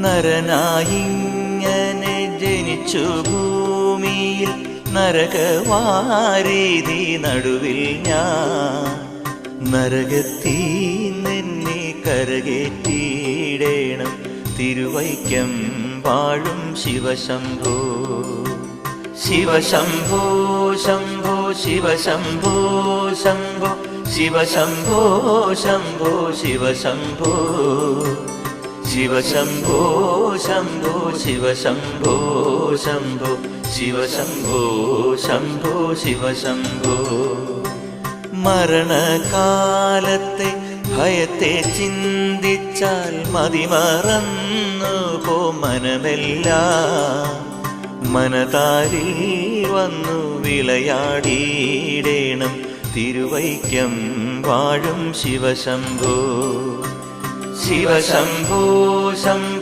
നരനായിങ്ങനെ ജനിച്ചു ഭൂമിയിൽ നരകവാരീതി നടുവിൽ ഞാൻ നരകത്തീ നിന്നെ കരകേറ്റിയിടേണം തിരുവൈക്കം വാഴും ശിവശംഭോ ശിവശംഭോ ശംഭോ ശിവശംഭോ ശംഭോ ശിവശംഭോ ശംഭോ ശിവശംഭോ ശിവശംഭോ ശംഭോ ശിവശംഭോ ശംഭോ ശിവശംഭോ ശംഭോ ശിവശംഭോ മരണകാലത്തെ ഭയത്തെ ചിന്തിച്ചാൽ മതിമറന്നു പോ മനമെല്ലാം മനതാരിൽ വന്നു വിളയാടിയിടേണം തിരുവൈക്കം വാഴും ശിവശംഭോ ശിവശംഭോ ശംഭോ